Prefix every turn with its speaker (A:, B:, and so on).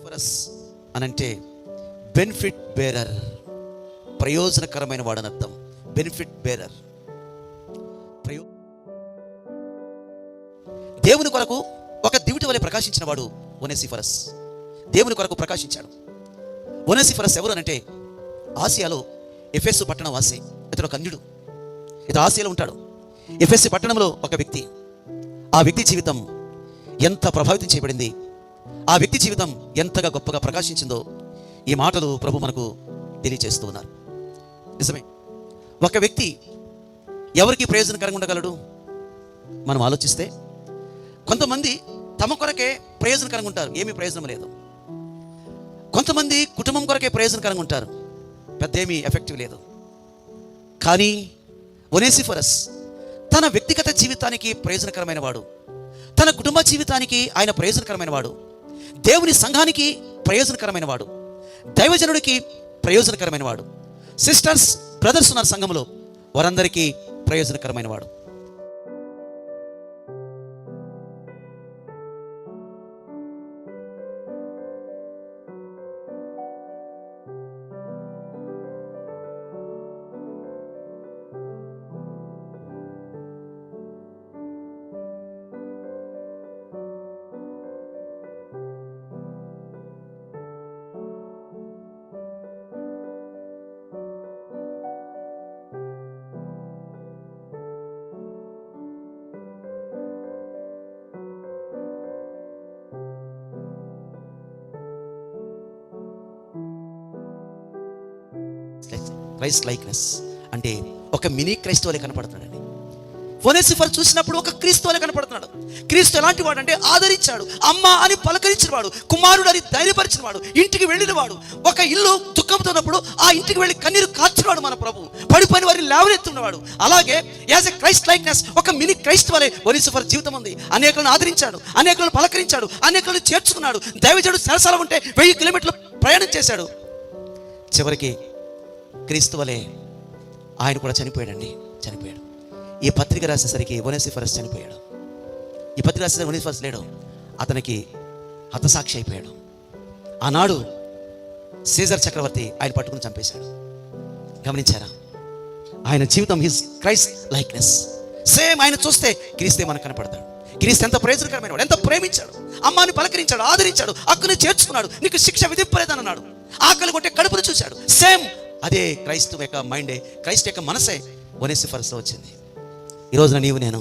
A: ఒనేసిఫరస్ అనంటే benefit bearer, ప్రయోజనకరమైన వాడని అర్థం. బెనిఫిట్ బేరర్, దేవుని కొరకు ఒక దివిటి వలె ప్రకాశించిన వాడు ఒనేసిఫరస్. దేవుని కొరకు ప్రకాశించాడు. ఒనేసిఫరస్ ఎవరు అనంటే ఆసియాలో ఎఫెసు పట్టణం వాసి. ఇతడు ఒక అన్యుడు. ఇతడు ఆసియాలో ఉంటాడు. ఎఫెసు పట్టణంలో ఒక వ్యక్తి. ఆ వ్యక్తి జీవితం ఎంత ప్రభావితం చేయబడింది, ఆ వ్యక్తి జీవితం ఎంతగా గొప్పగా ప్రకాశించిందో ఈ మాటలు ప్రభు మనకు తెలియజేస్తూ ఉన్నారు. నిజమే, ఒక వ్యక్తి ఎవరికి ప్రయోజనకరంగా ఉండగలడు? మనం ఆలోచిస్తే కొంతమంది తమ కొరకే ప్రయోజనకరంగా ఉంటారు, ఏమీ ప్రయోజనం లేదు. కొంతమంది కుటుంబం కొరకే ప్రయోజనకరంగా ఉంటారు, పెద్ద ఏమీ ఎఫెక్టివ్ లేదు. కానీ ఒనేసిఫరస్ తన వ్యక్తిగత జీవితానికి ప్రయోజనకరమైన వాడు, తన కుటుంబ జీవితానికి ఆయన ప్రయోజనకరమైన వాడు, దేవుని సంఘానికి ప్రయోజనకరమైన వాడు, దైవజనుడికి ప్రయోజనకరమైన వాడు, సిస్టర్స్ బ్రదర్స్ ఉన్నారు సంఘంలో, వారందరికీ ప్రయోజనకరమైన వాడు. క్రైస్ట్ లైక్నెస్ అంటే ఒక మినీ క్రైస్తు వలె కనపడుతున్నాడండి. ఒనేసిఫరస్ చూసినప్పుడు ఒక క్రీస్తు వలె కనపడుతున్నాడు. క్రీస్తు ఎలాంటి వాడు అంటే ఆదరించాడు, అమ్మ అని పలకరించిన వాడు, కుమారుడు అని ధైర్యపరిచిన వాడు, ఇంటికి వెళ్ళిన వాడు, ఒక ఇల్లు దుఃఖంతో ఉన్నప్పుడు ఆ ఇంటికి వెళ్ళి కన్నీరు కార్చినవాడు మన ప్రభు, పడిపోయిన వారిని లేవనెత్తున్నవాడు. అలాగే యాజ్ ఎ క్రైస్ట్ లైక్నెస్ ఒక మినీ క్రైస్తు వలె ఒనేసిఫరస్ జీవితం ఉంది. అనేకులను ఆదరించాడు, అనేకులను పలకరించాడు, అనేకులను చేర్చుకున్నాడు. దైవజనుడు సరసాల ఉంటే 1000 కిలోమీటర్లు ప్రయాణం చేశాడు. చివరికి క్రీస్తు వలె ఆయన కూడా చనిపోయాడండి. చనిపోయాడు. ఈ పత్రిక రాసేసరికి ఒనేసిఫరస్ చనిపోయాడు. ఈ పత్రిక రాసేసరికి ఒనేసిఫరస్ లేడు, అతనికి హతసాక్షి అయిపోయాడు. ఆనాడు సీజర్ చక్రవర్తి ఆయన పట్టుకుని చంపేశాడు. గమనించారా? ఆయన జీవితం హిస్ క్రైస్ట్ లైక్నెస్. సేమ్ ఆయన చూస్తే క్రీస్తే మనకు కనపడతాడు. క్రీస్తు ఎంత ప్రయోజనకరమైన వాడు, ఎంత ప్రేమించాడు, అమ్మాని పలకరించాడు, ఆదరించాడు, హక్కుని చేర్చుకున్నాడు, నీకు శిక్ష విధింపలేదని అన్నాడు, ఆకలి కొట్టే కడుపును చూశాడు. సేమ్ అదే క్రైస్తు యొక్క మైండే, క్రైస్తు యొక్క మనసే ఒనేసిఫరస్లో వచ్చింది. ఈ రోజున నీవు నేను